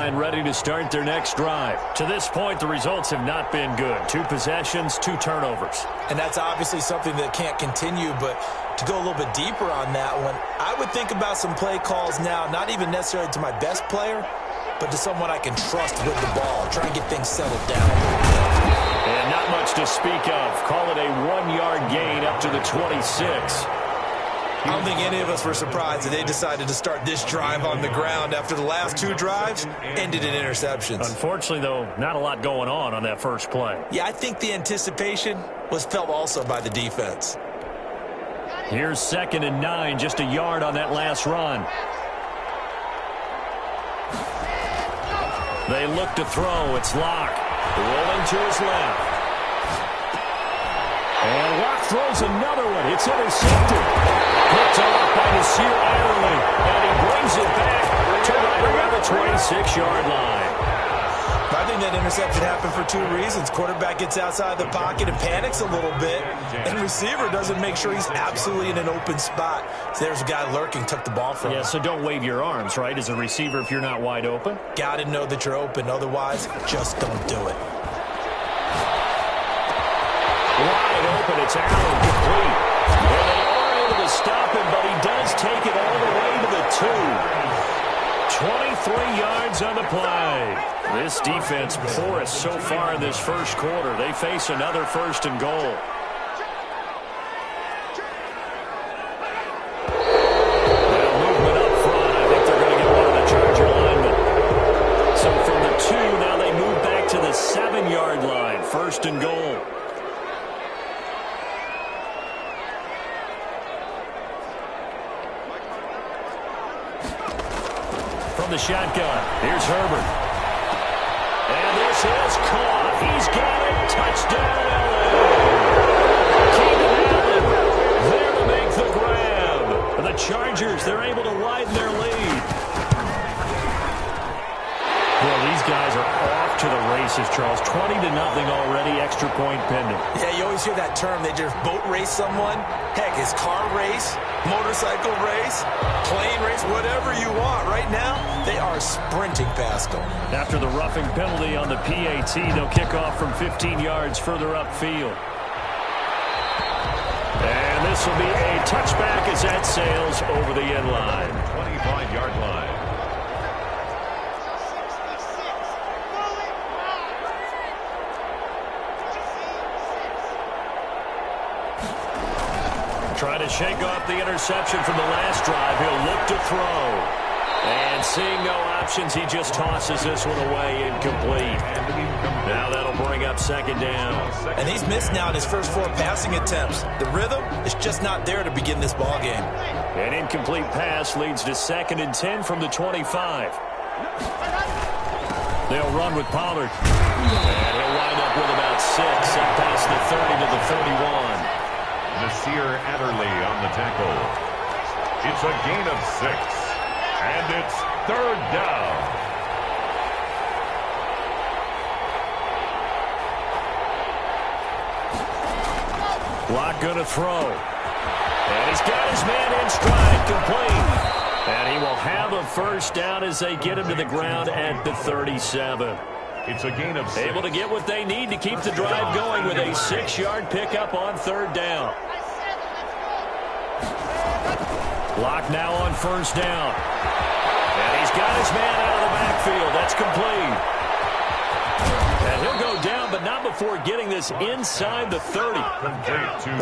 line ready to start their next drive. To this point, the results have not been good. 2 possessions, 2 turnovers. And that's obviously something that can't continue, but to go a little bit deeper on that one, I would think about some play calls now, not even necessarily to my best player, but to someone I can trust with the ball. Try and get things settled down a little bit. And not much to speak of. Call it a 1-yard gain up to the 26. I don't think any of us were surprised that they decided to start this drive on the ground after the last 2 drives ended in interceptions. Unfortunately, though, not a lot going on that first play. Yeah, I think the anticipation was felt also by the defense. Here's 2nd and 9, just a yard on that last run. They look to throw. It's Locke. Rolling to his left. And Locke throws another one. It's intercepted. Picked off by Nasir Adderley. And he brings it back to right around the 26-yard line. I think that interception happened for 2 reasons. Quarterback gets outside the pocket and panics a little bit. And receiver doesn't make sure he's absolutely in an open spot. So there's a guy lurking, took the ball from him. Yeah, so don't wave your arms, right, as a receiver if you're not wide open? Got to know that you're open. Otherwise, just don't do it. Wide open. It's Allen complete. And they are able to stop him, but he does take it all the way to the 2. 23 yards on the play. This defense porous so far in this first quarter. They face another 1st and goal. Now movement up front. I think they're going to get one of the Charger linemen. So from the 2, now they move back to the 7-yard line. 1st and goal. From the shotgun, here's Herbert. And this is caught. He's got it. Touchdown, Keenan Allen there to make the grab. And the Chargers, they're able to widen their lead. Well, these guys are off to the races, Charles. 20-0 already, extra point pending. Yeah, you always hear that term. They just boat race someone. Heck, it's car race, motorcycle race, plane race, whatever you want. Right now, they are sprinting past them. After the roughing penalty on the PAT, they'll kick off from 15 yards further upfield. And this will be a touchback as that sails over the end line. 25-yard line. Trying to shake off the interception from the last drive. He'll look to throw. And seeing no options, he just tosses this one away incomplete. Now that'll bring up 2nd down. And he's missed now in his first 4 passing attempts. The rhythm is just not there to begin this ball game. An incomplete pass leads to 2nd and 10 from the 25. They'll run with Pollard. And he'll wind up with about 6 up past the 30 to the 31. Nasir Adderley on the tackle. It's a gain of 6. And it's 3rd down. Locke going to throw. And he's got his man in stride, complete. And he will have a 1st down as they get him to the ground at the 37. It's a gain of 6. Able to get what they need to keep the drive going with a 6-yard pickup on 3rd down. Locke now on 1st down. And he's got his man out of the backfield. That's complete. And he'll go down, but not before getting this inside the 30.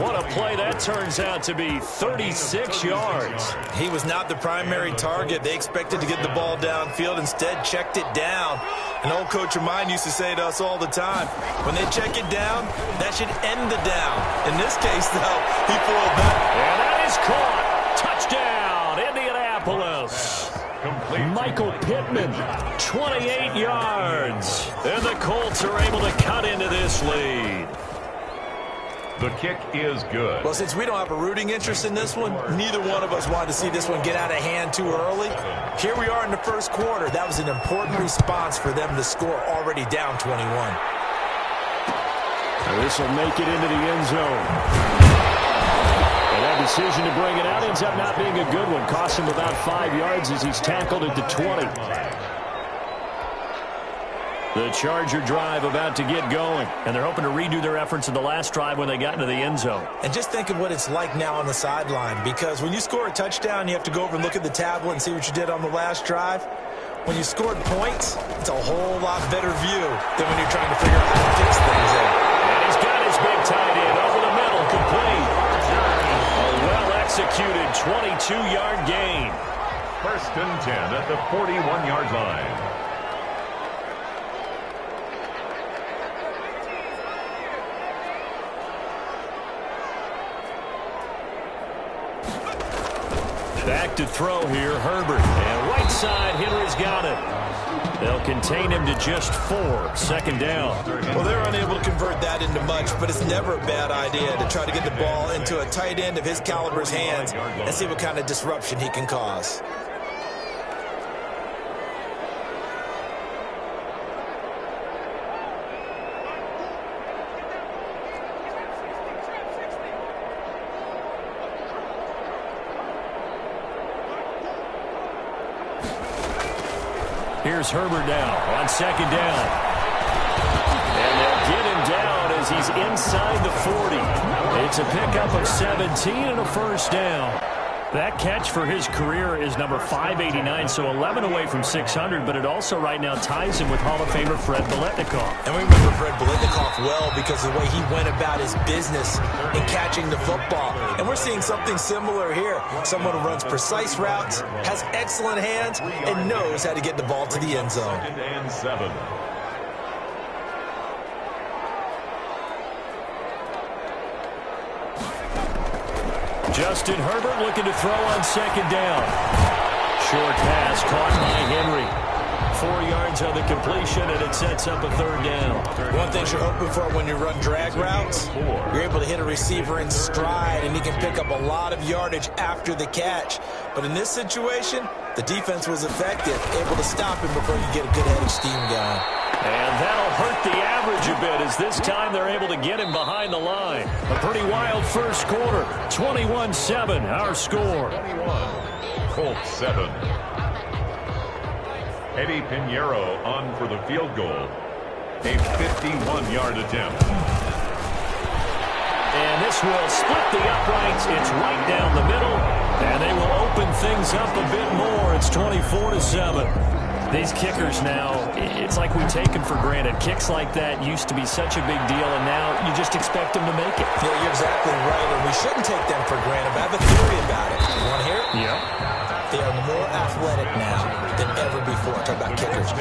What a play that turns out to be, 36 yards. He was not the primary target. They expected to get the ball downfield. Instead, checked it down. An old coach of mine used to say to us all the time, when they check it down, that should end the down. In this case, though, he foiled that. And that is caught. Touchdown, Indianapolis. Michael Pittman, 28 yards. And the Colts are able to cut into this lead. The kick is good. Well, since we don't have a rooting interest in this one, neither one of us wanted to see this one get out of hand too early. Here we are in the first quarter. That was an important response for them to score already down 21. This will make it into the end zone. And that decision to bring it out ends up not being a good one. Cost him about 5 yards as he's tackled at the 20. The Charger drive about to get going, and they're hoping to redo their efforts in the last drive when they got into the end zone. And just think of what it's like now on the sideline, because when you score a touchdown, you have to go over and look at the tablet and see what you did on the last drive. When you scored points, it's a whole lot better view than when you're trying to figure out how to fix things there. And he's got his big tight end over the middle, complete. A well-executed 22-yard gain. 1st and 10 at the 41-yard line. Back to throw here, Herbert. And right side, Henry's got it. They'll contain him to just 4. 2nd down. Well, they're unable to convert that into much, but it's never a bad idea to try to get the ball into a tight end of his caliber's hands and see what kind of disruption he can cause. Here's Herbert now on 2nd down. And they'll get him down as he's inside the 40. It's a pickup of 17 and a 1st down. That catch for his career is number 589, so 11 away from 600, but it also right now ties him with Hall of Famer Fred Biletnikoff. And we remember Fred Biletnikoff well because of the way he went about his business in catching the football. And we're seeing something similar here. Someone who runs precise routes, has excellent hands, and knows how to get the ball to the end zone. 2nd and 7. Justin Herbert looking to throw on 2nd down. Short pass caught by Henry. 4 yards on the completion, and it sets up a 3rd down. One thing you're hoping for when you run drag routes, you're able to hit a receiver in stride, and he can pick up a lot of yardage after the catch. But in this situation, the defense was effective, able to stop him before you get a good head of steam going. And that'll hurt the average a bit as this time they're able to get him behind the line. A pretty wild first quarter. 21-7, our score. 21, Colts 7. Eddie Pinheiro on for the field goal. A 51-yard attempt. And this will split the uprights. It's right down the middle. And they will open things up a bit more. It's 24-7. These kickers now, it's like we take them for granted. Kicks like that used to be such a big deal, and now you just expect them to make it. Yeah, you're exactly right, and we shouldn't take them for granted. But I have a theory about it. You want to hear it? Yeah. They are more athletic now than ever before. Talk about kickers.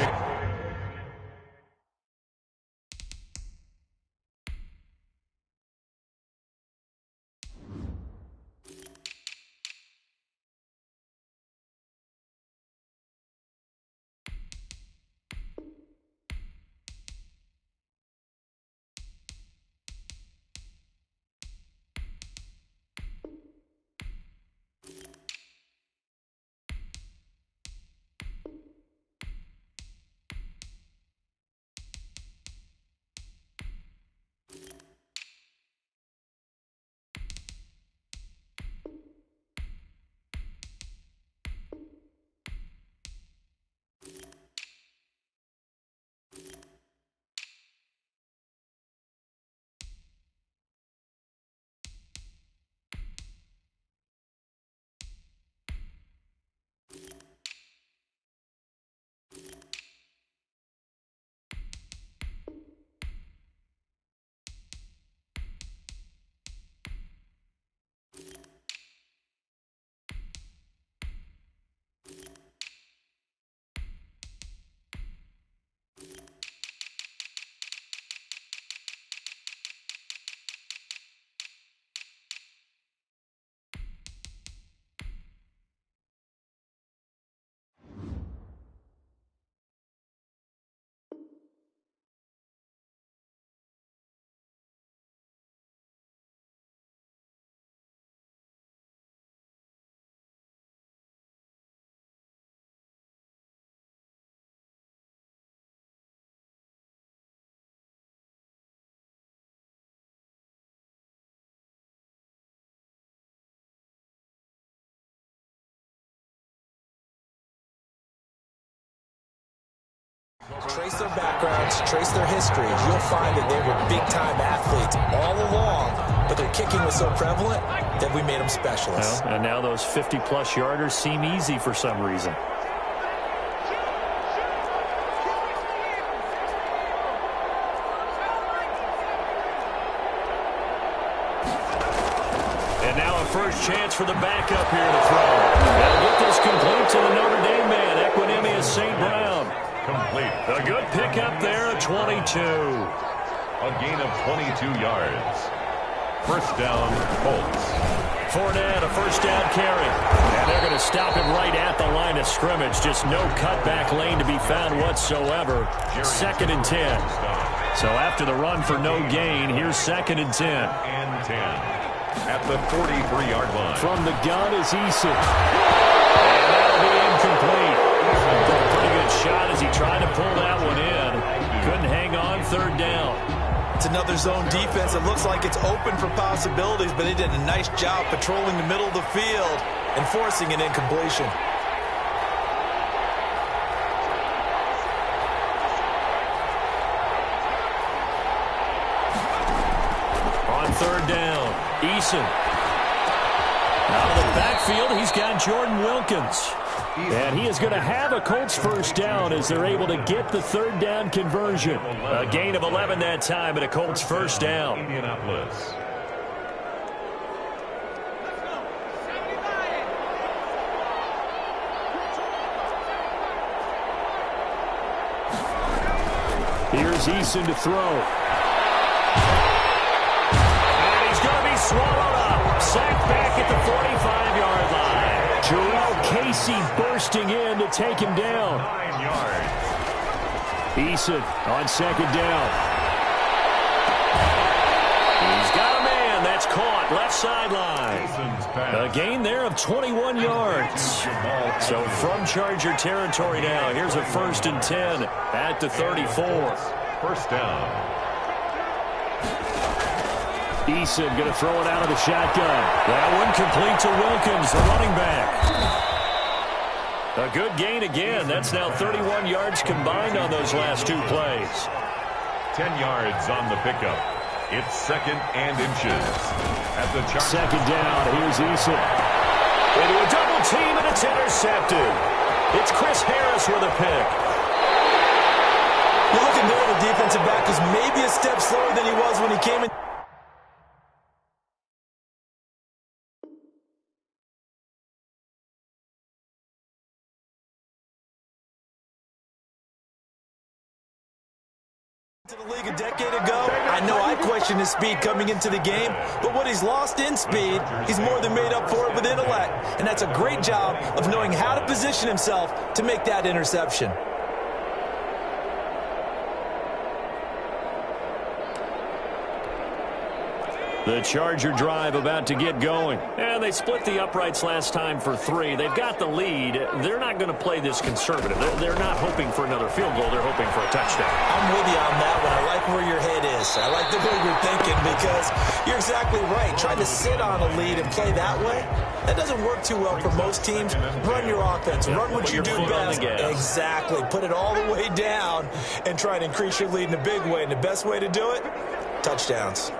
trace their backgrounds, trace their histories, you'll find that they were big-time athletes all along, but their kicking was so prevalent that we made them specialists. Well, and now those 50-plus yarders seem easy for some reason. And now a first chance for the backup here to throw. They'll get this complete to the Notre Dame man, Equinemius St. Brown. Complete. A good pickup there at 22. A gain of 22 yards. First down, Colts. Fournette, a first down carry. And they're going to stop him right at the line of scrimmage. Just no cutback lane to be found whatsoever. Second and 10. So after the run for no gain, here's second and 10. And 10. At the 43-yard line. From the gun is Eason. And that'll be incomplete. A pretty good shot as he tried to pull that one in. Couldn't hang on, third down. It's another zone defense. It looks like it's open for possibilities, but they did a nice job patrolling the middle of the field and forcing an incompletion. On third down, Eason. Out of the backfield, he's got Jordan Wilkins. And he is going to have a Colts first down as they're able to get the third down conversion. A gain of 11 that time and a Colts first down. Indianapolis. Here's Eason to throw. And he's going to be swallowed up. Sacked back at the 45-yard line. Jarrell Casey bursting in to take him down. 9 yards. Eason on second down. He's got a man. That's caught. Left sideline. A gain there of 21 yards. So from Charger territory now, here's a first and 10 at the 34. First down. Eason going to throw it out of the shotgun. That one complete to Wilkins, the running back. A good gain again. That's now 31 yards combined on those last two plays. 10 yards on the pickup. It's second and inches. At the second down, here's Eason. Into a double team, and it's intercepted. It's Chris Harris with a pick. You're looking there, the defensive back is maybe a step slower than he was when he came in. To the league a decade ago, I know I questioned his speed coming into the game, but what he's lost in speed, he's more than made up for it with intellect, and that's a great job of knowing how to position himself to make that interception. The Charger drive about to get going. And they split the uprights last time for 3. They've got the lead. They're not going to play this conservative. They're not hoping for another field goal. They're hoping for a touchdown. I'm with you on that one. I like where your head is. I like the way you're thinking because you're exactly right. Trying to sit on a lead and play that way, that doesn't work too well for most teams. Run your offense. Run what you do best. Exactly. Put it all the way down and try to increase your lead in a big way. And the best way to do it, touchdowns.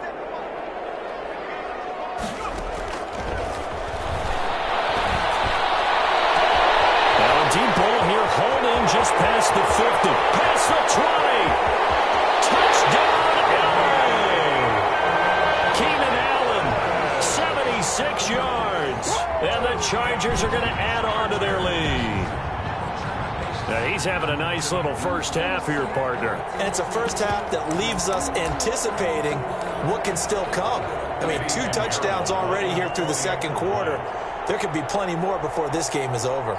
Deep ball here, hauled in just past the 50. Past the 20. Touchdown, LA. Keenan Allen, 76 yards. And the Chargers are going to add on to their lead. Now he's having a nice little first half here, partner. And it's a first half that leaves us anticipating what can still come. I mean, 2 touchdowns already here through the second quarter. There could be plenty more before this game is over.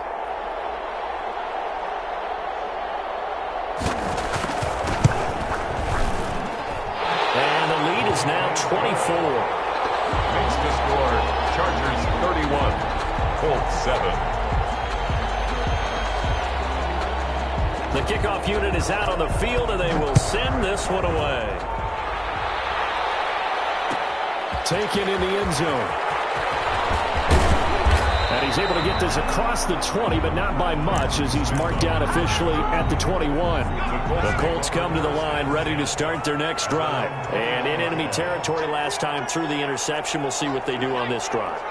Now 24. Makes the score Chargers 31, Colts 7. The kickoff unit is out on the field, and they will send this one away. Taken in the end zone. And he's able to get this across the 20, but not by much, as he's marked down officially at the 21. The Colts come to the line, ready to start their next drive. And in enemy territory last time through the interception. We'll see what they do on this drive.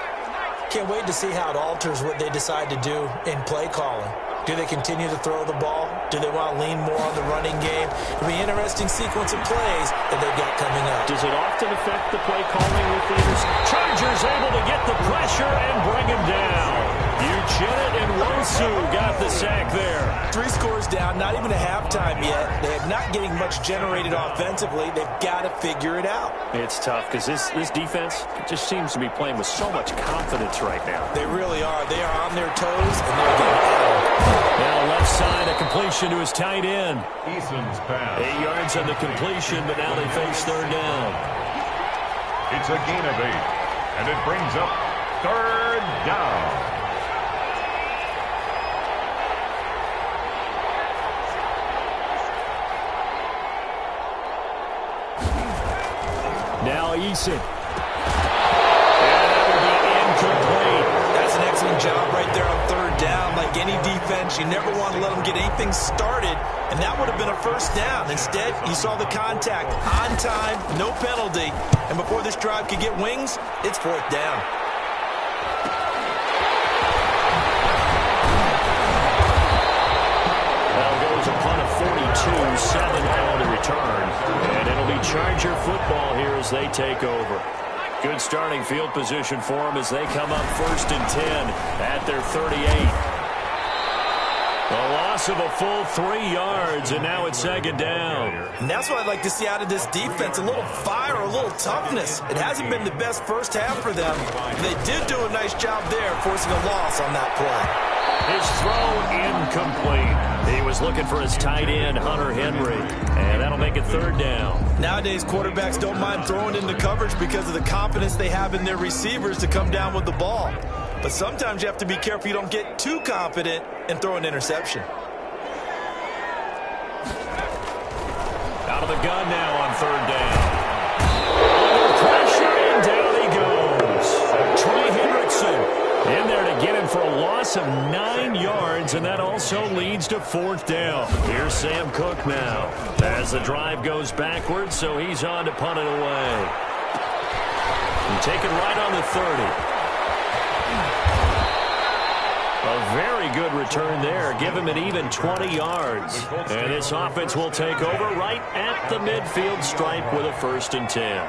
Can't wait to see how it alters what they decide to do in play calling. Do they continue to throw the ball? Do they want to lean more on the running game? It'll be an interesting sequence of plays that they've got coming up. Does it often affect the play calling with the Chargers able to get the pressure and bring him down? and Wosu got the sack there. 3 scores down, not even a halftime yet. They're not getting much generated offensively. They've got to figure it out. It's tough because this defense just seems to be playing with so much confidence right now. They really are. They are on their toes, and they're getting out. Now left side, a completion to his tight end. Eason's pass. 8 yards on the completion, but now they face third down. It's a gain of 8, and it brings up third down. Now Eason. And that will be incomplete. That's an excellent job right there on third down. Like any defense, you never want to let them get anything started, and that would have been a first down. Instead, you saw the contact on time, no penalty, and before this drive could get wings, it's fourth down. Well, goes a punt of 42, 7 now to return. And it'll be Charger football here as they take over. Good starting field position for them as they come up 1st and 10 at their 38. A loss of a full 3 yards, and now it's 2nd down. And that's what I'd like to see out of this defense, a little fire, a little toughness. It hasn't been the best first half for them. They did do a nice job there, forcing a loss on that play. His throw incomplete. He was looking for his tight end, Hunter Henry, and that'll make it 3rd down. Nowadays, quarterbacks don't mind throwing into coverage because of the confidence they have in their receivers to come down with the ball. But sometimes you have to be careful you don't get too confident and throw an interception. Out of the gun now on 3rd down. Under pressure, and down he goes. Trey Hendrickson in there to get him for a loss of 9 yards, and that also leads to 4th down. Here's Sam Cook now as the drive goes backwards, so he's on to punt it away. And taken right on the 30. A very good return there. Give him an even 20 yards. And this offense will take over right at the midfield stripe with a 1st and 10.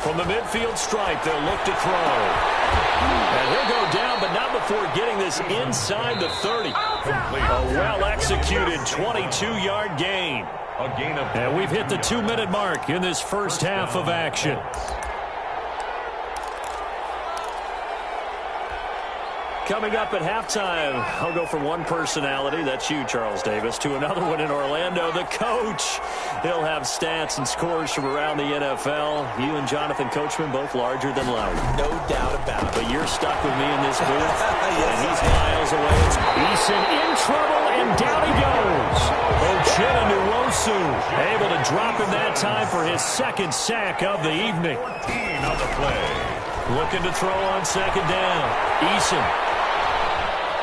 From the midfield stripe, they'll look to throw. And he'll go down, but not before getting this inside the 30. A well-executed 22-yard gain. And we've hit the 2-minute mark in this first half of action. Coming up at halftime, I'll go from one personality, that's you, Charles Davis, to another one in Orlando, the coach. He'll have stats and scores from around the NFL. You and Jonathan Coachman, both larger than life. No doubt about it. But you're stuck with me in this booth, and he's miles away. It's Eason in trouble, and down he goes. Uchenna Nwosu able to drop him that time for his 2nd sack of the evening. 14 on the play. Looking to throw on 2nd down. Eason.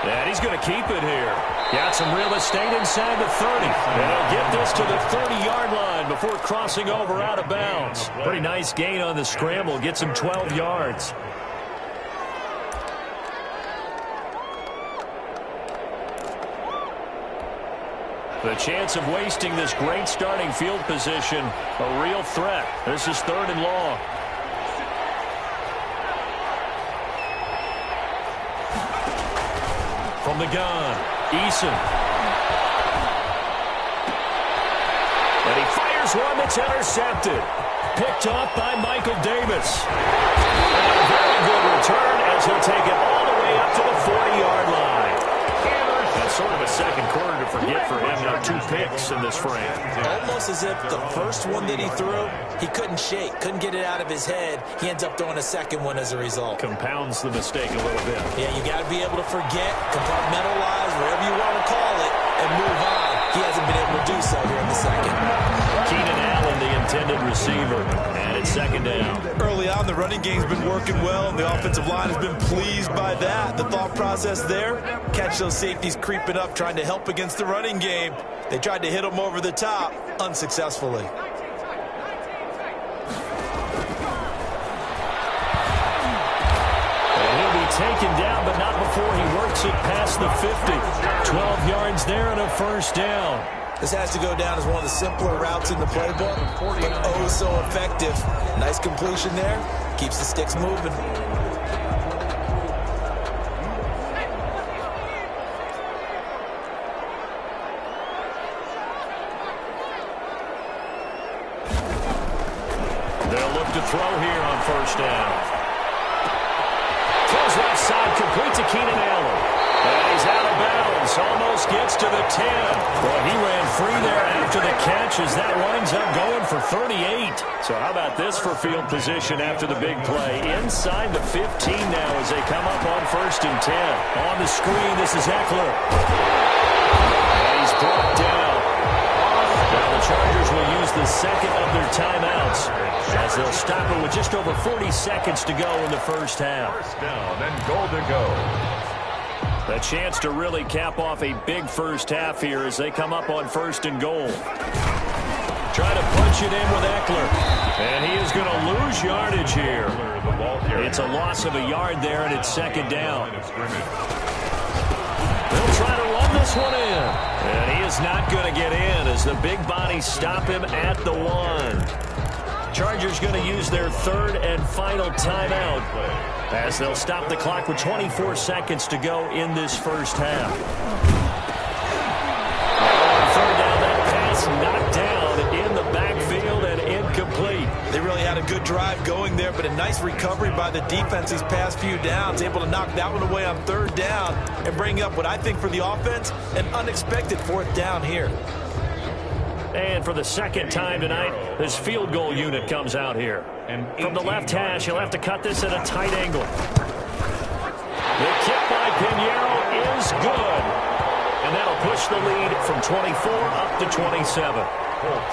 And he's going to keep it here. Got some real estate inside the 30. And he'll get this to the 30-yard line before crossing over out of bounds. Pretty nice gain on the scramble. Gets him 12 yards. The chance of wasting this great starting field position, a real threat. This is 3rd and long. From the gun, Eason. And he fires one that's intercepted. Picked off by Michael Davis. And a very good return as he'll take it all the way up to the 40-yard line. That's sort of a second quarter to forget for him. Now 2 picks in this frame. Almost as if the first one that he threw, he couldn't shake, couldn't get it out of his head. He ends up throwing a second one as a result. Compounds the mistake a little bit. Yeah, you got to be able to forget, compartmentalize, whatever you want to call it, and move on. He hasn't been able to do so here in the second. Keenan Allen, the intended receiver. And it's second down. Early on, the running game's been working well, and the offensive line has been pleased by that. The thought process there, catch those safeties creeping up, trying to help against the running game. They tried to hit them over the top, unsuccessfully. Taken down, but not before he works it past the 50. 12 yards there and a first down. This has to go down as one of the simpler routes in the playbook, but oh so effective. Nice completion there. Keeps the sticks moving. They'll look to throw here on first down. Throws left side, complete to Keenan Allen. And he's out of bounds, almost gets to the 10. Boy, he ran free there after the catch as that winds up going for 38. So how about this for field position after the big play? Inside the 15 now as they come up on first and 10. On the screen, this is Eckler. And he's brought down. Now the Chargers will use the second of their timeouts as they'll stop it with just over 40 seconds to go in the first half. First down and goal to go. A chance to really cap off a big first half here as they come up on first and goal. Try to punch it in with Eckler. And he is going to lose yardage here. It's a loss of a yard there, and it's second down. They'll try to run this one in. And he is not going to get in as the big bodies stop him at the 1. Chargers going to use their third and final timeout as they'll stop the clock with 24 seconds to go in this first half. Third down, that pass knocked down in the backfield and incomplete. They really had a good drive going there, but a nice recovery by the defense these past few downs, able to knock that one away on third down and bring up what I think for the offense, an unexpected fourth down here. And for the second time tonight, this field goal unit comes out here. From the left hash, he'll have to cut this at a tight angle. The kick by Pinheiro is good. And that'll push the lead from 24 up to 27.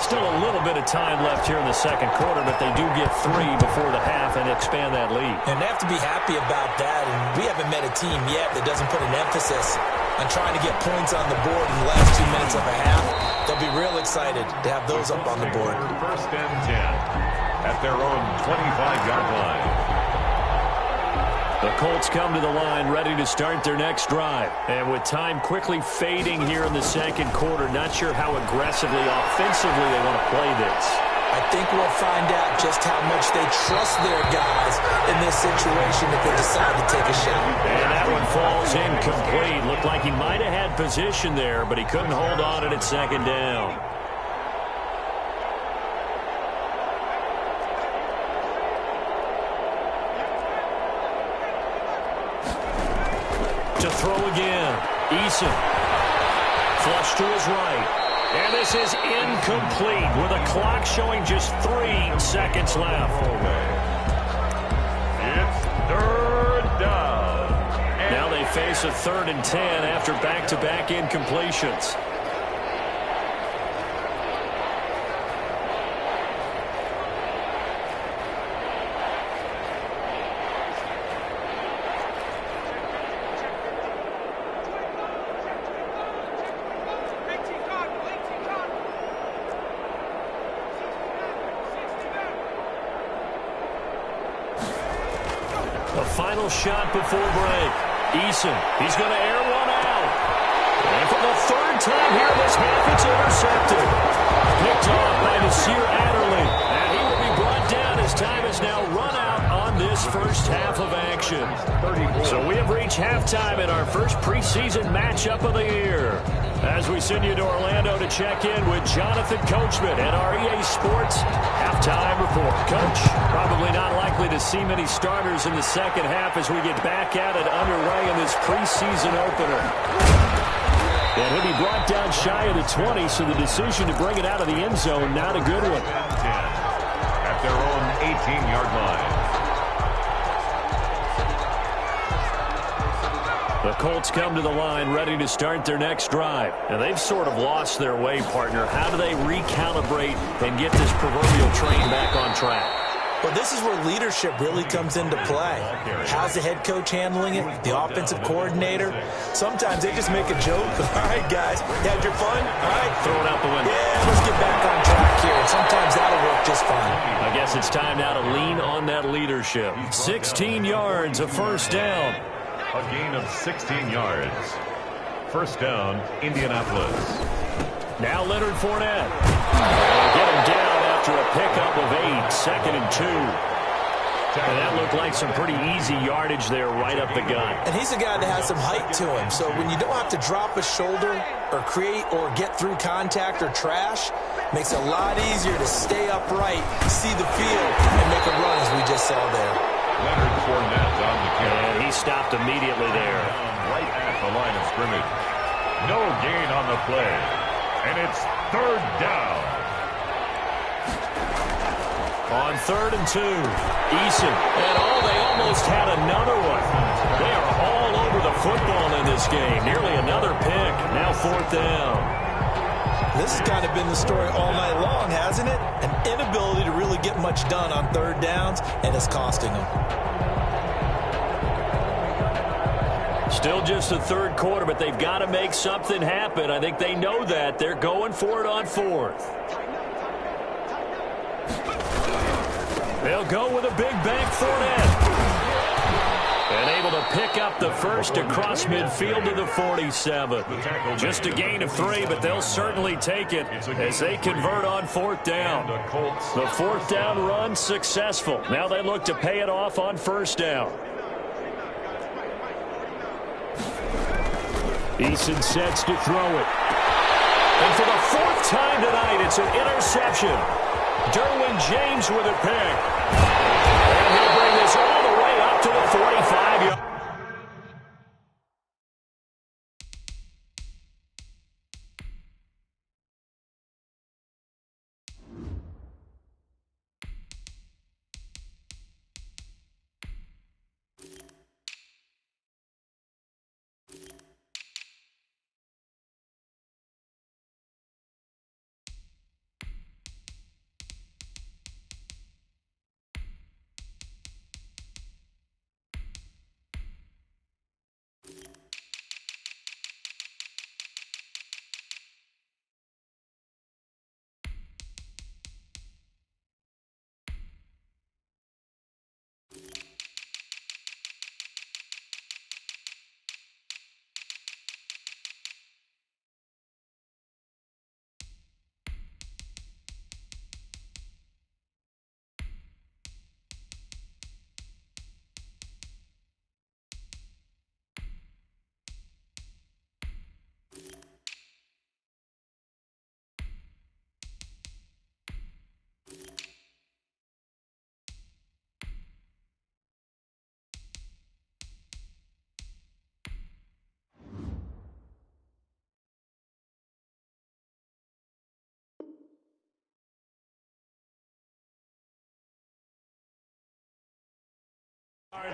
Still a little bit of time left here in the second quarter, but they do get 3 before the half and expand that lead. And they have to be happy about that. And we haven't met a team yet that doesn't put an emphasis on trying to get points on the board in the last 2 minutes of a half. They'll be real excited to have those up on the board. First and 10 at their own 25-yard line. The Colts come to the line ready to start their next drive. And with time quickly fading here in the second quarter, not sure how aggressively, offensively they want to play this. I think we'll find out just how much they trust their guys in this situation if they decide to take a shot. And that one falls incomplete. Looked like he might have had position there, but he couldn't hold on it at second down. To throw again. Eason. Flush to his right. And this is incomplete with a clock showing just 3 seconds left. It's third down. Now they face a 3rd and 10 after back-to-back incompletions. The final shot before break. Eason, he's going to air one out. And for the 3rd time here this half, it's intercepted. Picked off by Nasir Adderley. And he will be brought down as time is now run out on this first half of action. So we have reached halftime in our first preseason matchup of the year. As we send you to Orlando to check in with Jonathan Coachman and our EA Sports halftime report. Coach, probably not likely to see many starters in the second half as we get back at it underway in this preseason opener. And he'll be brought down shy of the 20, so the decision to bring it out of the end zone, not a good one. At their own 18-yard line. The Colts come to the line ready to start their next drive. And they've sort of lost their way, partner. How do they recalibrate and get this proverbial train back on track? Well, this is where leadership really comes into play. How's the head coach handling it? The offensive coordinator? Sometimes they just make a joke. All right, guys, you had your fun? All right. Throw it out the window. Yeah, let's get back on track here. And sometimes that'll work just fine. I guess it's time now to lean on that leadership. 16 yards, a first down. A gain of 16 yards. First down, Indianapolis. Now Leonard Fournette. Get him down after a pickup of 8, 2nd and 2. And that looked like some pretty easy yardage there right up the gut. And he's a guy that has some height to him. So when you don't have to drop a shoulder or create or get through contact or trash, makes it a lot easier to stay upright, see the field, and make a run as we just saw there. Leonard Fournette on the carry. And he stopped immediately there. Right at the line of scrimmage. No gain on the play. And it's third down. On 3rd and 2, Eason. And they almost had another one. They are all over the football in this game. Nearly another pick. Now 4th down. This has kind of been the story all night long, hasn't it? An inability to really get much done on 3rd downs, and it's costing them. Still just the 3rd quarter, but they've got to make something happen. I think they know that. They're going for it on 4th. They'll go with a big bank Fournette. And able to pick up the first across midfield to the 47. Just a gain of 3, but they'll certainly take it as they convert on 4th down. The 4th down run successful. Now they look to pay it off on 1st down. Eason sets to throw it. And for the 4th time tonight, it's an interception. Derwin James with a pick. And he'll bring this all the way up to the 45-yard.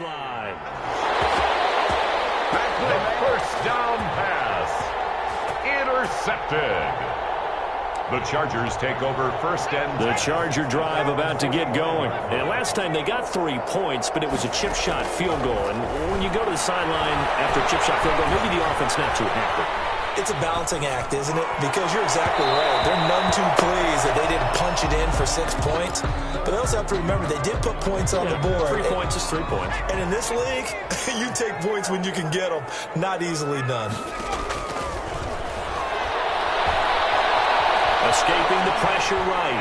Line. The first down pass. Intercepted. The Chargers take over 1st and 10. The Charger drive about to get going. And last time they got 3 points, but it was a chip shot field goal. And when you go to the sideline after a chip shot field goal, maybe the offense not too happy. It's a balancing act, isn't it? Because you're exactly right. They're none too pleased that they didn't punch it in for 6 points. But they also have to remember they did put points on the board. 3 points is 3 points. And in this league, you take points when you can get them. Not easily done. Escaping the pressure right.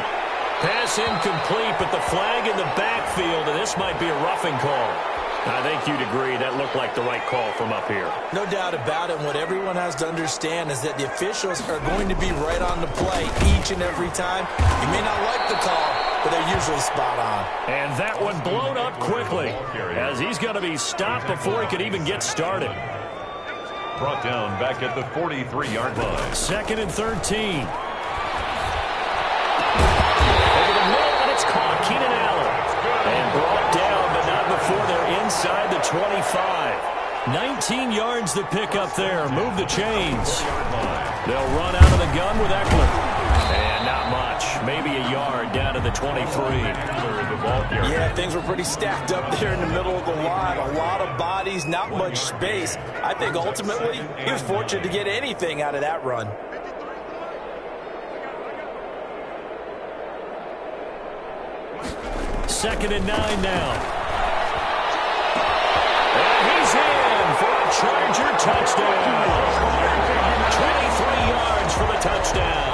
Pass incomplete, but the flag in the backfield, and this might be a roughing call. I think you'd agree that looked like the right call from up here. No doubt about it. What everyone has to understand is that the officials are going to be right on the play each and every time. You may not like the call, but they're usually spot on. And that one blown up quickly as he's going to be stopped before he could even get started. Brought down back at the 43-yard line. 2nd and 13. Over the middle, and it's caught. Keenan Allen. And brought down, but not before they're inside the 25. 19 yards to pick up there. Move the chains. They'll run out of the gun with Eckler. And not much. Maybe a yard down to the 23. Yeah, things were pretty stacked up there in the middle of the line. A lot of bodies, not much space. I think ultimately he was fortunate to get anything out of that run. Second and 9 now. And he's in for a Charger touchdown. 23 yards for the touchdown.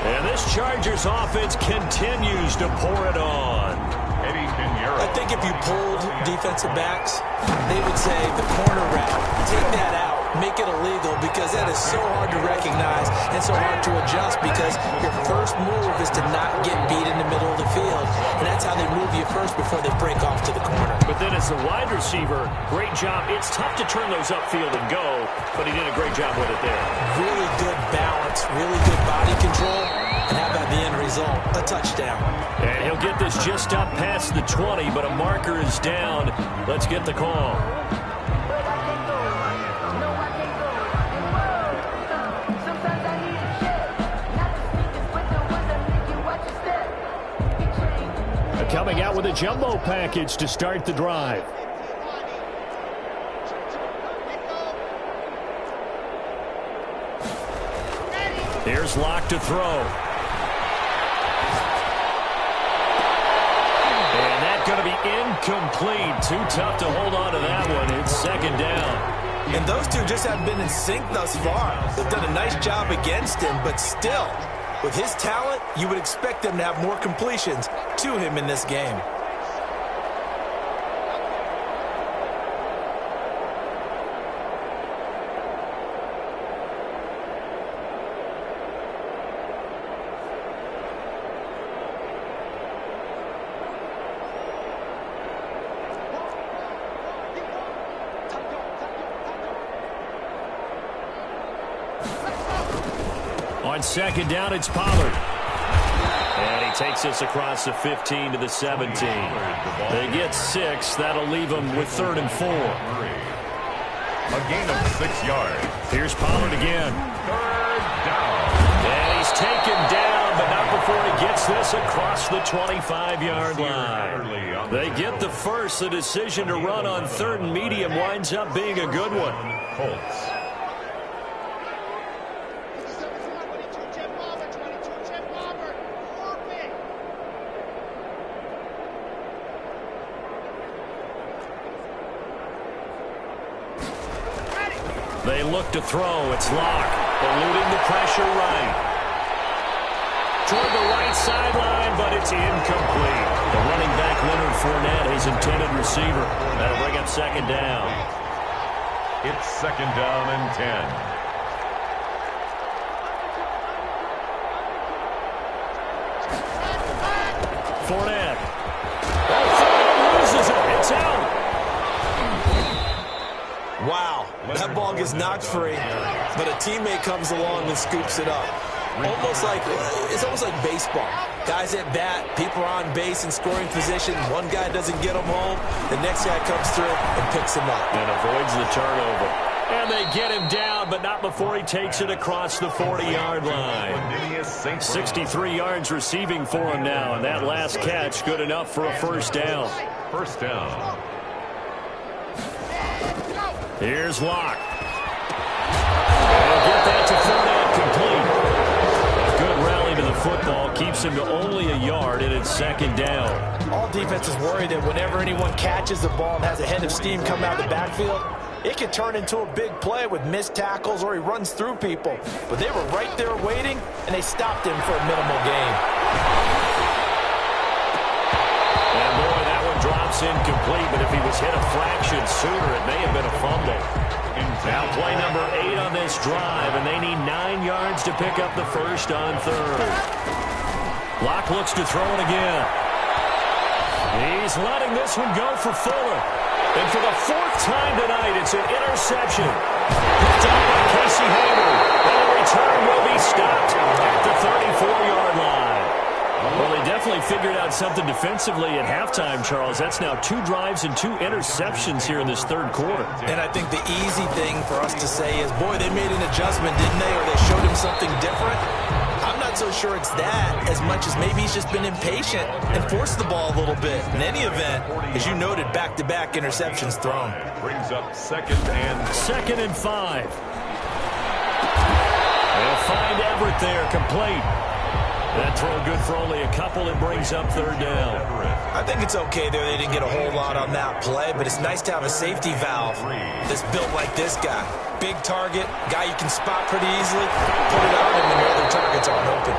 And this Chargers offense continues to pour it on. I think if you pulled defensive backs, they would say the corner route, take that out, make it illegal, because that is so hard to recognize and so hard to adjust, because your first move is to not get beat in the middle of the field. And that's how they move you first before they break off to the corner. But then as a wide receiver, great job. It's tough to turn those upfield and go, but he did a great job with it there. Really good balance, really good body control. And how about the end result? A touchdown. And he'll get this just up past the 20, but a marker is down. Let's get the call. Coming out with a jumbo package to start the drive. Here's Locke to throw. And that's going to be incomplete. Too tough to hold on to that one. It's second down. And those two just haven't been in sync thus far. They've done a nice job against him, but still, with his talent, you would expect them to have more completions to him in this game. On second down, it's Pollard. And he takes us across the 15 to the 17. They get 6. That'll leave them with 3rd and 4. A gain of 6 yards. Here's Pollard again. 3rd down. And he's taken down, but not before he gets this across the 25-yard line. They get the first. The decision to run on 3rd and medium winds up being a good one. Colts. They look to throw. It's Locke, eluding the pressure right. Toward the right sideline, but it's incomplete. The running back, Leonard Fournette, his intended receiver. That'll bring up second down. It's 2nd down and 10. Fournette. Oh, loses it. It's out. Wow, that ball gets knocked free, but a teammate comes along and scoops it up. It's almost like baseball. Guys at bat, people are on base in scoring position. One guy doesn't get them home. The next guy comes through and picks him up. And avoids the turnover. And they get him down, but not before he takes it across the 40-yard line. 63 yards receiving for him now, and that last catch good enough for a first down. First down. Here's Locke. They'll get that to Fournette complete. A good rally to the football keeps him to only a yard, and it's second down. All defenses worry that whenever anyone catches the ball and has a head of steam come out of the backfield, it can turn into a big play with missed tackles or he runs through people. But they were right there waiting, and they stopped him for a minimal gain. And boy, that one drops incomplete, but if he was hit a fraction sooner, it may have been a fumble. Now play number 8 on this drive, and they need 9 yards to pick up the first on 3rd. Locke looks to throw it again. He's letting this one go for Fuller. And for the 4th time tonight, it's an interception. Picked up by Casey Hayward. And the return will be stopped at the 34-yard line. Well, they definitely figured out something defensively at halftime, Charles. That's now 2 drives and 2 interceptions here in this third quarter. And I think the easy thing for us to say is, boy, they made an adjustment, didn't they? Or they showed him something different. I'm not so sure it's that as much as maybe he's just been impatient and forced the ball a little bit. In any event, as you noted, back-to-back interceptions thrown. Brings up second and 5. They'll find Everett there, complete. That throw good for only a couple. It brings up third down. I think it's okay there. They didn't get a whole lot on that play, but it's nice to have a safety valve that's built like this guy. Big target, guy you can spot pretty easily. Put it on him and your other targets aren't open.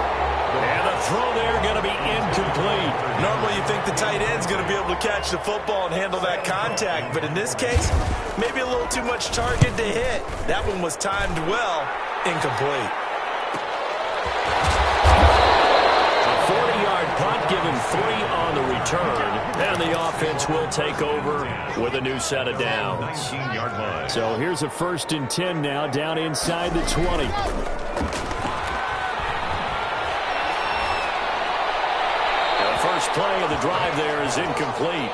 And the throw there going to be incomplete. Normally you think the tight end's going to be able to catch the football and handle that contact, but in this case, maybe a little too much target to hit. That one was timed well, incomplete. 40-yard punt, given 3 on the return, and the offense will take over with a new set of downs. 19-yard line. So here's a 1st and 10 now, down inside the 20. The first play of the drive there is incomplete.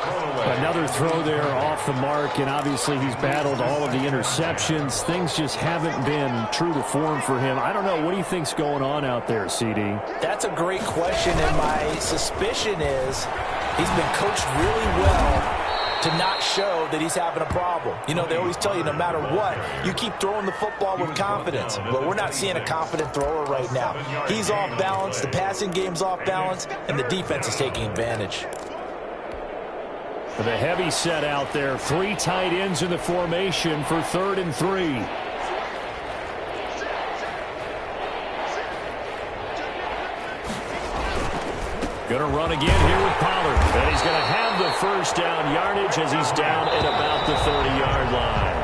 Another throw there off the mark, and obviously he's battled all of the interceptions. Things just haven't been true to form for him. I don't know. What do you think's going on out there, CD? That's a great question, and my suspicion is he's been coached really well to not show that he's having a problem. You know, they always tell you no matter what, you keep throwing the football with confidence. Well, we're not seeing a confident thrower right now. He's off balance, the passing game's off balance, and the defense is taking advantage. The heavy set out there. 3 tight ends in the formation for 3rd and 3. Going to run again here with Pollard. And he's going to have the first down yardage as he's down at about the 30-yard line.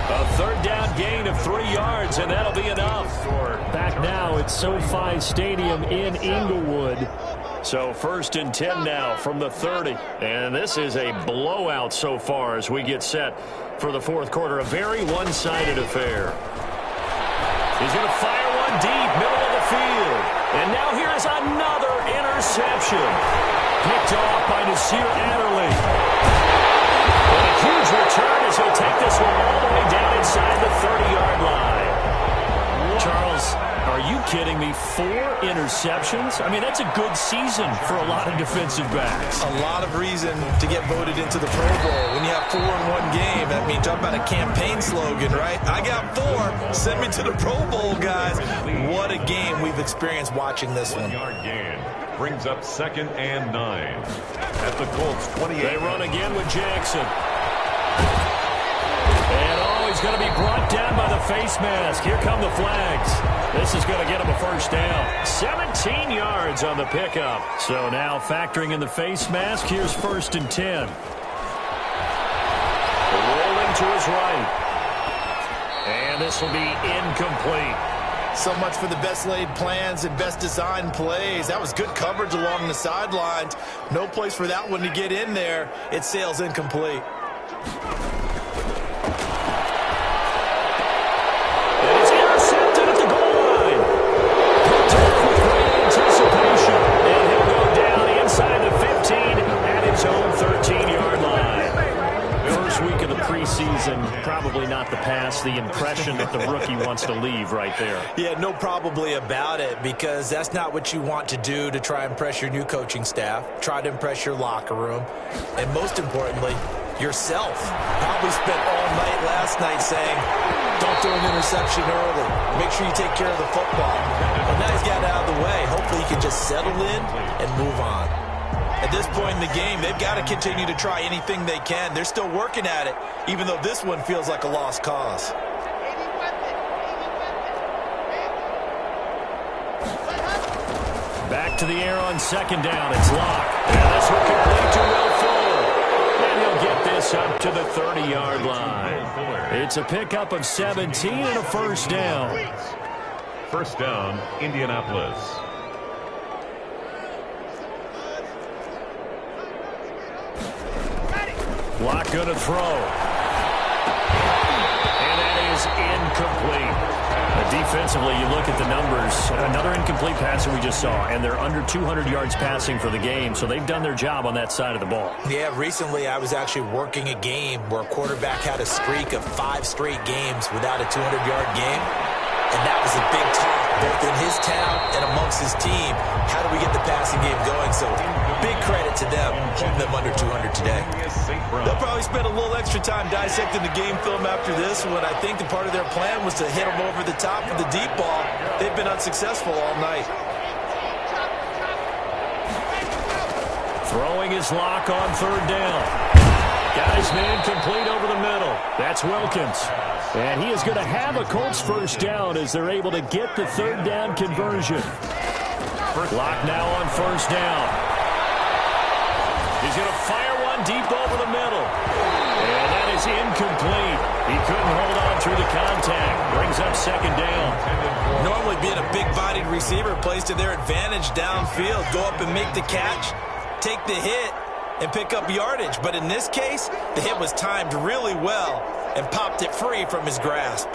A 3rd down gain of 3 yards, and that'll be enough. Back now at SoFi Stadium in Inglewood. So 1st and 10 now from the 30. And this is a blowout so far as we get set for the 4th quarter. A very one-sided affair. He's going to fire one deep, middle of the field. And now here is another interception. Picked off by Nasir Adderley. And a huge return as he'll take this one all the way down inside the 30-yard line. Charles, are you kidding me? 4 interceptions? I mean, that's a good season for a lot of defensive backs. A lot of reason to get voted into the Pro Bowl. When you have 4 in one game, I mean, talk about a campaign slogan, right? I got 4. Send me to the Pro Bowl, guys. What a game we've experienced watching this one. 1-yard gain. Brings up 2nd and 9. At the Colts 28. They run again with Jackson. And he's going to be brought down by the face mask. Here come the flags. This is going to get him a first down. 17 yards on the pickup. So now factoring in the face mask, here's 1st and 10. Rolling to his right. And this will be incomplete. So much for the best laid plans and best designed plays. That was good coverage along the sidelines. No place for that one to get in there. It sails incomplete. And it's intercepted at the goal line. Picked off with great anticipation. And he'll go down inside the 15 at his own 13-yard line. First week of the preseason, probably not the pass, the impression that the rookie wants to leave right there. Yeah, no probably about it, because that's not what you want to do to try and impress your new coaching staff, try to impress your locker room, and most importantly, yourself. Probably spent all night last night saying, don't throw an interception early. Make sure you take care of the football. Well, now he's got it out of the way. Hopefully he can just settle in and move on. At this point in the game, they've got to continue to try anything they can. They're still working at it, even though this one feels like a lost cause. Back to the air on 2nd down. It's Locke. And this will complete to Will Fuller. And he'll get this up to the 30-yard line. It's a pickup of 17 and a first down. First down, Indianapolis. Locke going to throw. And that is incomplete. The defensively, you look at the numbers. Another incomplete passer we just saw, and they're under 200 yards passing for the game, so they've done their job on that side of the ball. Yeah, recently I was actually working a game where a quarterback had a streak of 5 straight games without a 200-yard game, and that was a big talk both in his town and amongst his team. How do we get the passing game going? So big credit to them, holding them under 200 today. They'll probably spend a little extra time dissecting the game film after this one. I think the part of their plan was to hit them over the top with the deep ball. They've been unsuccessful all night. Throwing his lock on third down. Got his man complete over the middle. That's Wilkins. And he is going to have a Colts first down as they're able to get the third down conversion. Lock now on first down. He's going to fire one deep over the middle. And that is incomplete. He couldn't hold on through the contact. Brings up second down. Normally being a big-bodied receiver plays to their advantage downfield. Go up and make the catch, take the hit, and pick up yardage. But in this case, the hit was timed really well and popped it free from his grasp.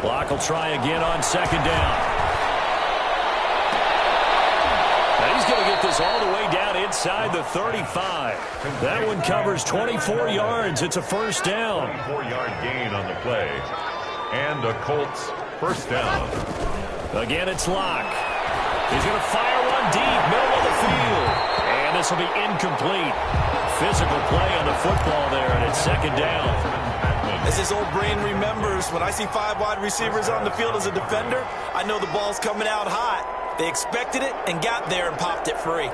Block will try again on second down. Now he's going to get this all the way down inside the 35. That one covers 24 yards. It's a first down. 4-yard gain on the play. And a Colts first down. Again, it's Locke. He's going to fire one deep, middle of the field. And this will be incomplete. Physical play on the football there, and it's second down. As his old brain remembers, when I see 5 wide receivers on the field as a defender, I know the ball's coming out hot. They expected it and got there and popped it free.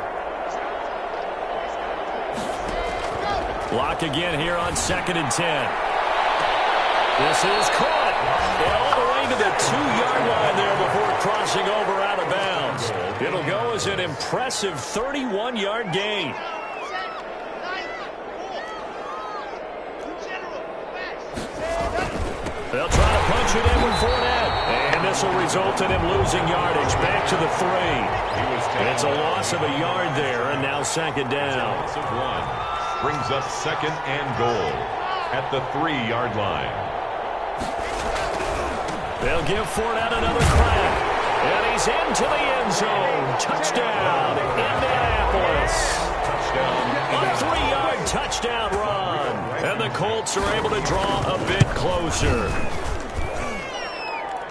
Locke again here on second and 10. This is caught. And all the way to the 2-yard line there before crossing over out of bounds. It'll go as an impressive 31-yard gain. They'll try to punch it in with Fournette. And this will result in him losing yardage back to the 3. It's a loss of a yard there, and now second down. Brings up second and goal at the 3-yard line. They'll give Fournette another crack. And he's into the end zone. Touchdown, Indianapolis. A 3-yard touchdown run. And the Colts are able to draw a bit closer.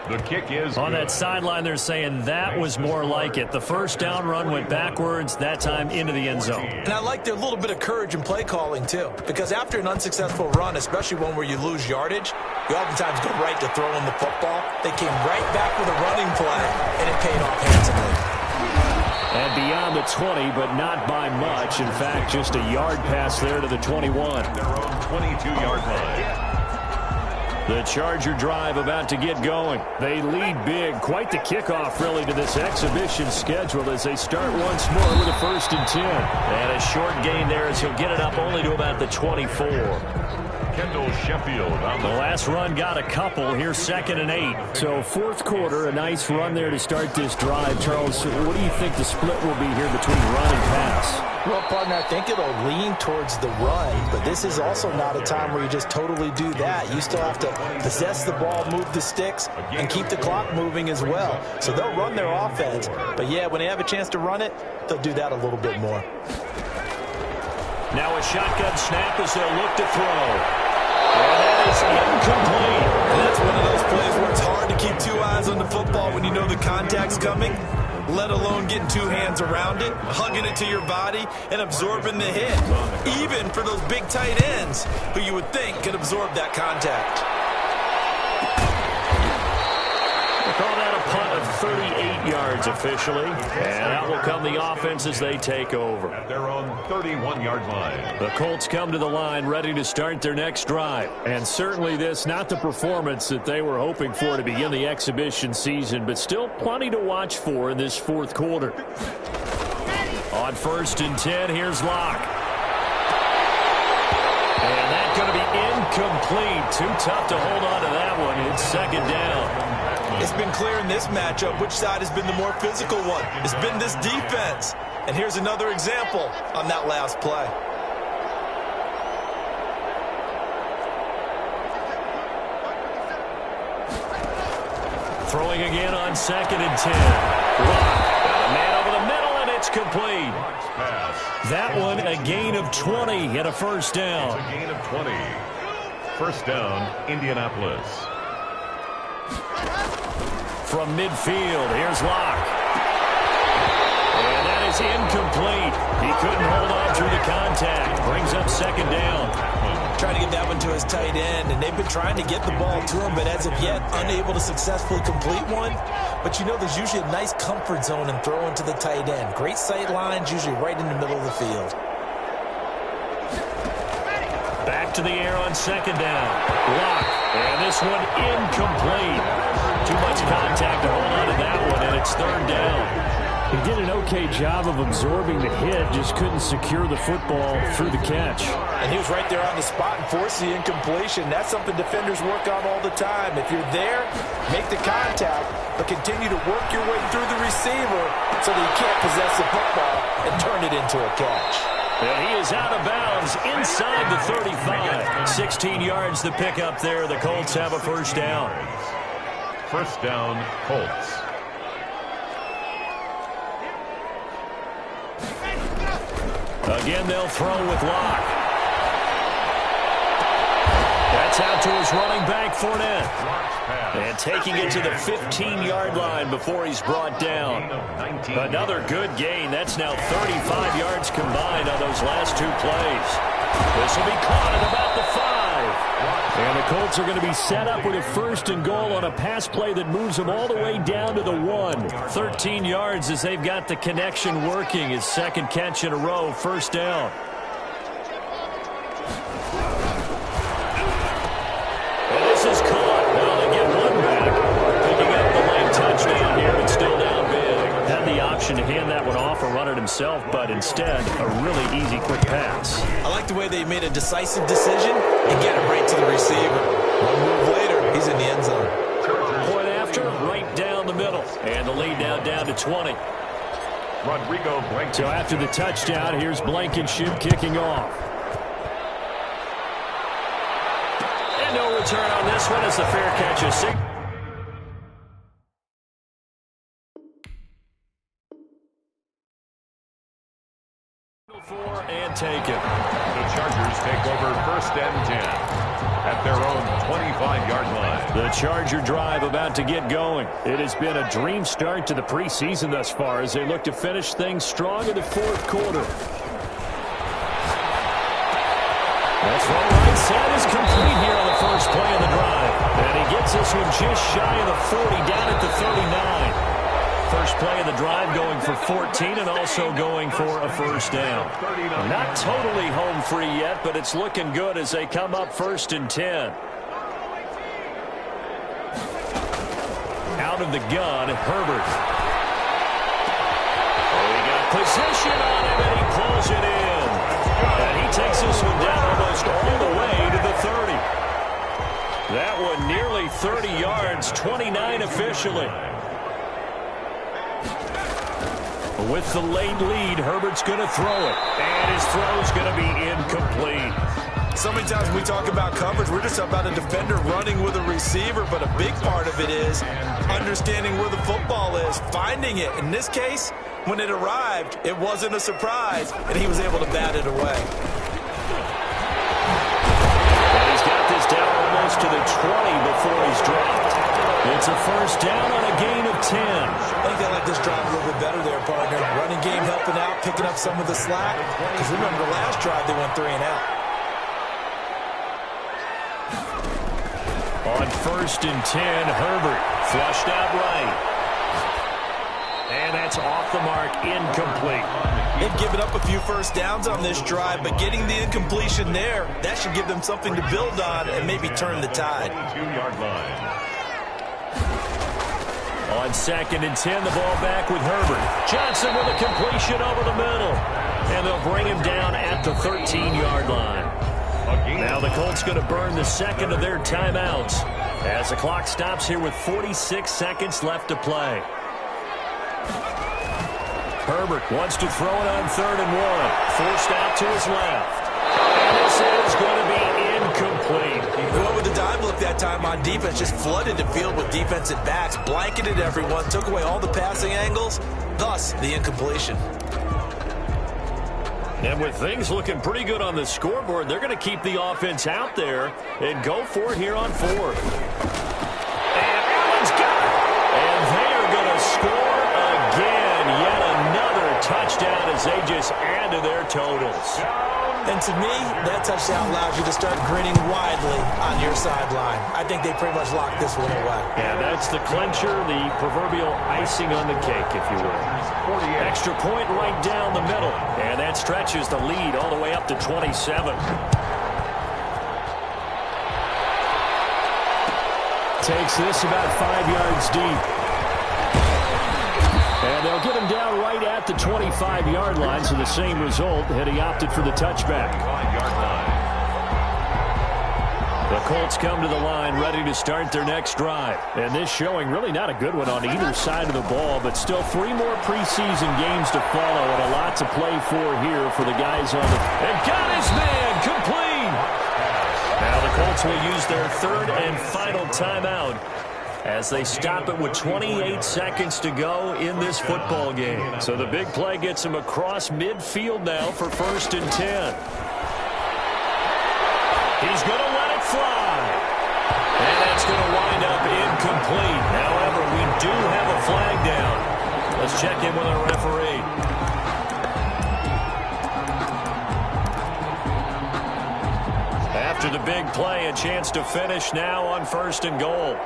The kick is on good. that sideline, they're saying that was more like it. The first down run went backwards, that time into the end zone. And I like their little bit of courage in play calling, too. Because after an unsuccessful run, especially one where you lose yardage, you oftentimes go right to throwing the football. They came right back with a running play, and it paid off handsomely. And beyond the 20, but not by much. In fact, just a yard pass there to the 21. Their own 22-yard line. The Charger drive about to get going. They lead big. Quite the kickoff, really, to this exhibition schedule as they start once more with a first and 10. And a short gain there as he'll get it up only to about the 24. Kendall Sheffield on The last run got a couple. Here's second and 8. So fourth quarter, a nice run there to start this drive. Charles, what do you think the split will be here between run and pass? Well, partner, I think it'll lean towards the run, but this is also not a time where you just totally do that. You still have to possess the ball, move the sticks, and keep the clock moving as well. So they'll run their offense, but yeah, when they have a chance to run it, they'll do that a little bit more. Now a shotgun snap as they'll look to throw. And that is incomplete. And that's one of those plays where it's hard to keep 2 eyes on the football when you know the contact's coming, let alone getting 2 hands around it, hugging it to your body, and absorbing the hit. Even for those big tight ends who you would think could absorb that contact. We'll call that a punt of 38 yards officially. And out will come the offense as they take over. at their own 31-yard line. The Colts come to the line ready to start their next drive. And certainly this, not the performance that they were hoping for to begin the exhibition season, but still plenty to watch for in this fourth quarter. On first and 10, here's Locke. And that's going to be incomplete. Too tough to hold on to that one. It's second down. It's been clear in this matchup which side has been the more physical one. It's been this defense. And here's another example on that last play. throwing again on 2nd and 10. Lock. Got a man over the middle, and it's complete. That one a gain of 20 and a first down. It's a gain of 20. First down, Indianapolis. From midfield, here's Locke. And that is incomplete. He couldn't hold on through the contact. Brings up 2nd down. Trying to get that one to his tight end, and they've been trying to get the ball to him, but as of yet, unable to successfully complete one. But you know, there's usually a nice comfort zone in throwing to the tight end. Great sight lines, usually right in the middle of the field. Back to the air on 2nd down. Block. And this one incomplete. Too much contact to hold on to that one, and it's 3rd down. He did an okay job of absorbing the hit, just couldn't secure the football through the catch. And he was right there on the spot and forced the incompletion. That's something defenders work on all the time. If you're there, make the contact, but continue to work your way through the receiver so that you can't possess the football and turn it into a catch. And he is out of bounds inside the 35. 16 yards to pick up there. The Colts have a first down. First down, Colts. Again, they'll throw with Locke. That's out to his running back, Fournette. And taking it to the 15-yard line before he's brought down. Another good gain. That's now 35 yards combined on those last 2 plays. This will be caught at about the 5. And the Colts are going to be set up with a 1st and goal on a pass play that moves them all the way down to the 1. 13 yards as they've got the connection working. His 2nd catch in a row, first down. And this is caught. Well, they get one back. Picking up the late touchdown here and still down big. Had the option to hand that one off or run it himself, but instead, a really easy, quick pass. I like the way they made a decisive decision and get it right to the receiver. One move later, he's in the end zone. Point after, right down the middle. And the lead now down to 20. Rodrigo Blankenship. So after the touchdown, here's Blankenship kicking off. And no return on this one as the fair catch is 6. And take it. The Chargers take over 1st and 10 at their own 25-yard line. The Charger drive about to get going. It has been a dream start to the preseason thus far as they look to finish things strong in the 4th quarter. That's right side is complete here on the first play of the drive. And he gets this one just shy of the 40 down at the 39. First play of the drive going for 14 and also going for a first down. Not totally home free yet, but it's looking good as they come up 1st and 10. Out of the gun, Herbert. He got position on him and he pulls it in. And he takes this one down almost all the way to the 30. That one nearly 30 yards, 29 officially. With the late lead, Herbert's going to throw it. And his throw's going to be incomplete. So many times we talk about coverage, we're just about a defender running with a receiver, but a big part of it is understanding where the football is, finding it. In this case, when it arrived, it wasn't a surprise, and he was able to bat it away. And he's got this down almost to the 20 before he's dropped. It's a first down on a gain of 10. I think they like this drive a little bit better there, partner. Running game helping out, picking up some of the slack. Because remember, the last drive they went 3 and out. On 1st and 10, Herbert flushed out right. And that's off the mark, incomplete. They've given up a few first downs on this drive, but getting the incompletion there, that should give them something to build on and maybe turn the tide. 2-yard line. On 2nd and 10, the ball back with Herbert. Johnson with a completion over the middle. And they'll bring him down at the 13-yard line. Now the Colts going to burn the 2nd of their timeouts as the clock stops here with 46 seconds left to play. Herbert wants to throw it on 3rd and 1. Forced out to his left. And this is going to be incomplete. He went with the dime look that time on defense, just flooded the field with defensive backs, blanketed everyone, took away all the passing angles, thus the incompletion. And with things looking pretty good on the scoreboard, they're going to keep the offense out there and go for it here on fourth. And Allen's got it. And they are going to score again. Yet another touchdown as they just add to their totals. And to me, that touchdown allows you to start grinning widely on your sideline. I think they pretty much locked this one away. Yeah, that's the clincher, the proverbial icing on the cake, if you will. Extra point right down the middle. And that stretches the lead all the way up to 27. Takes this about 5 yards deep. And they'll get him down right at the 25-yard line, so the same result had he opted for the touchback. The Colts come to the line ready to start their next drive. And this showing really not a good one on either side of the ball, but still 3 more preseason games to follow and a lot to play for here for the guys on the... And got his man complete! Now the Colts will use their third and final timeout as they stop it with 28 seconds to go in this football game. So the big play gets him across midfield now for 1st and 10. He's going to let it fly. And that's going to wind up incomplete. However, we do have a flag down. Let's check in with our referee. After the big play, a chance to finish now on 1st and goal.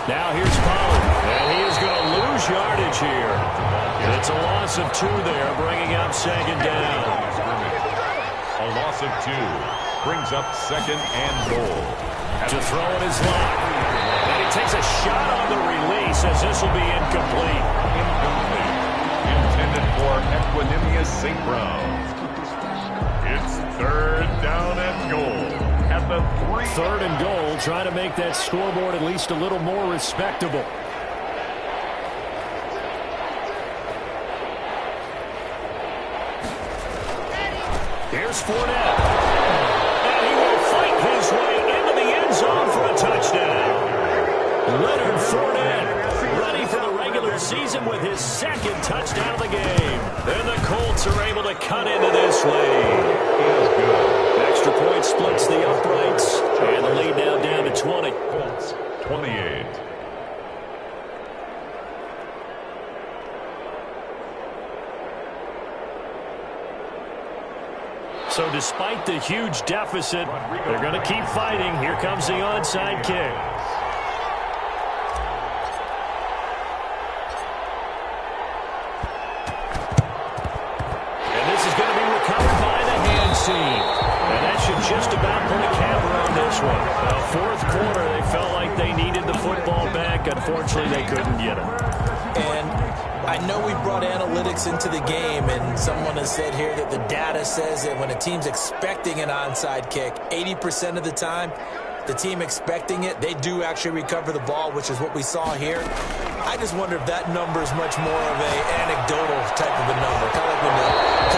Now here's Pollard, and he is going to lose yardage here. It's a loss of 2 there, bringing up 2nd down. A loss of 2 brings up 2nd and goal. To throw in his lock. And he takes a shot on the release as this will be incomplete. Incomplete. Intended for Equanimous St. Brown. It's 3rd down and goal. At the 3. 3rd and goal, trying to make that scoreboard at least a little more respectable. Here's Fournette. And he will fight his way into the end zone for a touchdown. Leonard Fournette ready for the regular season with his 2nd touchdown of the game. And the Colts are able to cut into this lead. Extra point splits the uprights. And the lead now down to 20. Colts 28. So despite the huge deficit, they're going to keep fighting. Here comes the onside kick. And this is going to be recovered by the hand team. And that should just about put a camper on this one. 4th quarter, they felt like they needed the football back. Unfortunately, they couldn't get it. And I know we brought analytics into the game, and someone has said here that the data says that when a team's expecting an onside kick, 80% of the time, the team expecting it, they do actually recover the ball, which is what we saw here. I just wonder if that number is much more of an anecdotal type of a number. Kind of like when the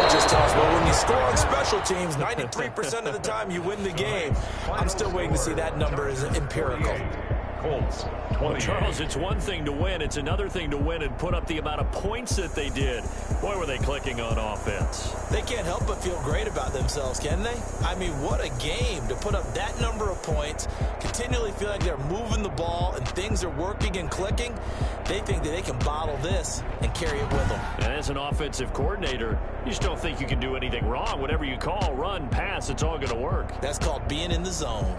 coaches tell us, well, when you score on special teams, 93% of the time you win the game. I'm still waiting to see that number is empirical. Colts 28. Charles, it's one thing to win. It's another thing to win and put up the amount of points that they did. Boy, were they clicking on offense. They can't help but feel great about themselves, can they? I mean, what a game to put up that number of points, continually feel like they're moving the ball and things are working and clicking. They think that they can bottle this and carry it with them. And as an offensive coordinator, you just don't think you can do anything wrong. Whatever you call, run, pass, it's all going to work. That's called being in the zone.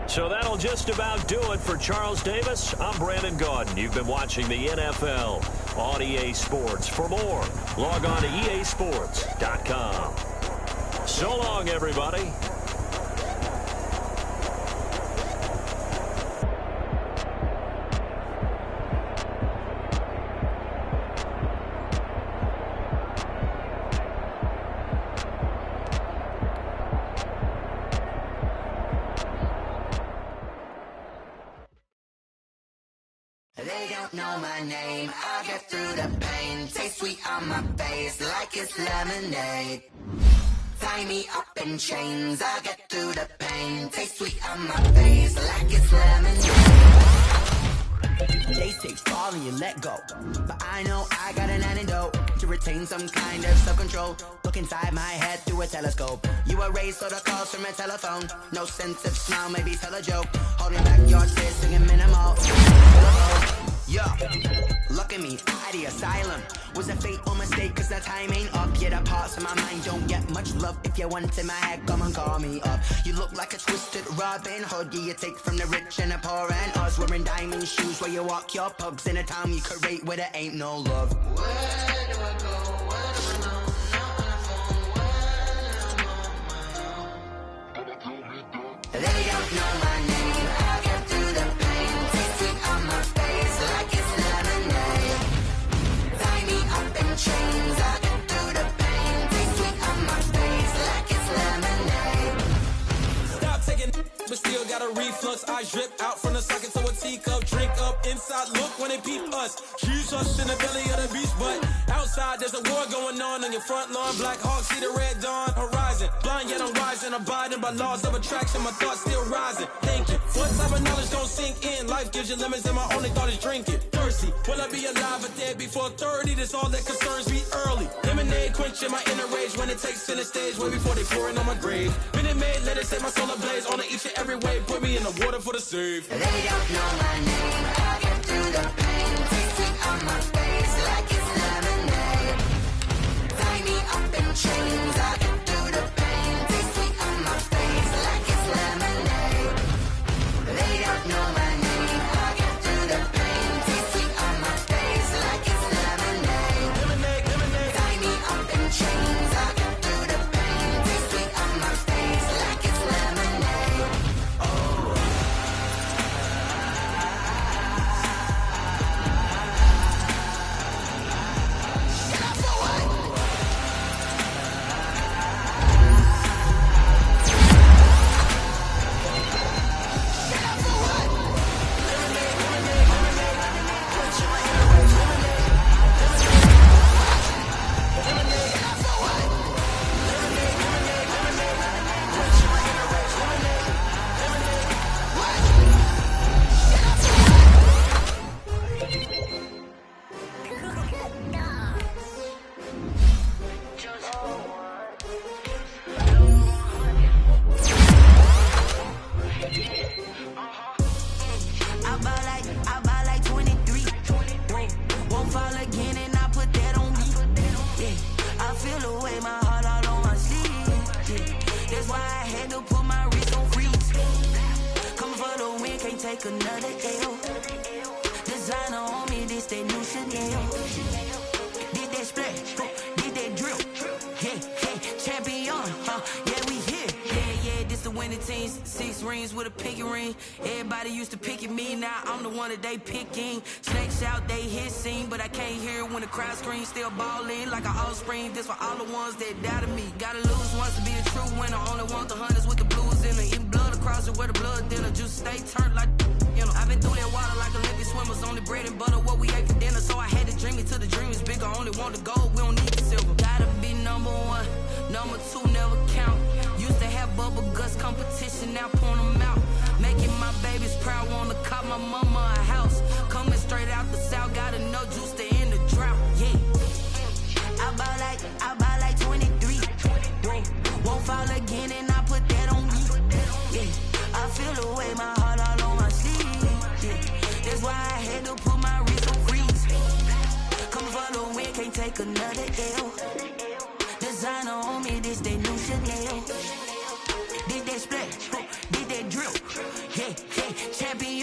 So that'll just about do it for Charles Davis. I'm Brandon Gaudin. You've been watching the NFL on EA Sports. For more, log on to easports.com. So long, everybody. They don't know my name, I'll get through the pain. Taste sweet on my face like it's lemonade. Tie me up in chains, I'll get through the pain. Taste sweet on my face like it's lemonade. They say fall and you let go, but I know I got an antidote to retain some kind of self-control. Look inside my head through a telescope. You erase all the calls from a telephone. No sense of smile, maybe tell a joke. Holding back your tears, singing minimal. Yo, look at me, out of the asylum. Was a fate or mistake, cause the time ain't up. Yeah, the parts of my mind don't get much love. If you want in my head, come and call me up. You look like a twisted Robin Hood. Yeah, you take from the rich and the poor and us. Wearing diamond shoes where you walk your pugs. In a town you create where there ain't no love. Where do I go? Where do I know? They don't know my name, I'll get through the pain. Taste sweet on my face like it's lemonade. Tie me up in chains, I'll get through the pain. Taste sweet on my face like it's lemonade. Stop taking but still got a reflux. I drip out from the socket to a teacup. Drink up inside, look when they peep us. Choose us in the belly of the beast, but outside there's a war going on your front lawn. Black Hawk, see the red dawn horizon. Blind yet I'm rising, abiding by laws of attraction. My thoughts still rising, thinking what type of knowledge don't sink in? Life gives you lemons and my only thought is drinking. Thirsty, will I be alive or dead before 30? That's all that concerns me early. Lemonade quenching my inner rage when it takes center stage. Way before they pour it on my grave. Minute Maid, let it set my soul ablaze. On each and every way, put me in the water for the save. They don't know my name, I'll get through the pain. Taste sweet on my face like it's lemonade. Tie me up in chains, I'll get through the pain. Taste sweet on my face like it's lemonade. They don't know my name, I'll get through the pain. Taste sweet on my face like it's lemonade. Lemonade, lemonade. Tie me up in chains, I'll get through the pain. Taste sweet on my face like it's lemonade. I buy like 23. Won't fall again and I put that on me. Yeah, I feel the way, my heart all on my sleeve. Yeah, that's why I had to put my wrist on freeze. Coming for the win, can't take another L. Designer on me, this that new Chanel. Did that splash, did that drill. Yeah, champion, yeah, we here. Yeah, this the winning team. 6 rings with a pinky ring. Everybody used to pick at me, now I'm the one that they picking. Snakes out, they hit scene, but I can't hear it when the crowd screams. Still ballin' like an offspring. This for all the ones that doubted me. Gotta lose once to be a true winner. Only want the hunters with the blues in it. Eating blood across it where the blood dinner. Juice stay turned like, you know. I've been through that water like Olympic swimmers. Only bread and butter, what we ate for dinner. So I had to dream it till the dream is bigger. Only want the gold, we don't need the silver. Gotta be number 1, number 2 never count. Used to have bubble guts competition, now point them out. Making my babies proud, wanna cop my mama a house. Coming straight out the south, gotta know juice to end the drought. Yeah, I buy like 23. Won't fall again and I put that on me. Yeah, I feel the way, my heart all on my sleeve. Yeah, that's why I had to put my wrist on freeze. Coming for the win, can't take another L. Designer on me, this that new Chanel. Did that splash, did that drill. Yeah, champion,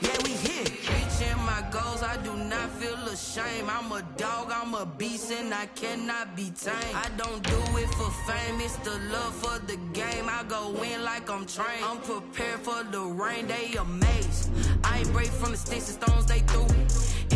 yeah, we here. Reaching my goals, I do not feel ashamed. I'm a dog, I'm a beast, and I cannot be tamed. I don't do it for fame, it's the love for the game. I go in like I'm trained. I'm prepared for the rain, they amazed. I ain't break from the sticks and stones they threw.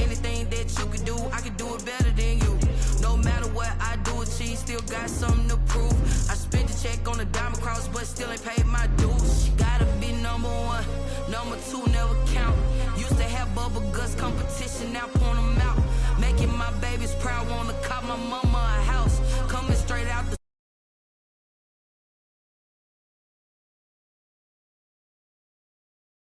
Anything that you can do, I can do it better than you. No matter what I do, achieve, still got something to prove. I spent the check on the diamond cross, but still ain't paid my dues. Gotta be number 1, number 2 never count. Used to have bubble double guts competition, now point them out. Making my babies proud, wanna cop my mama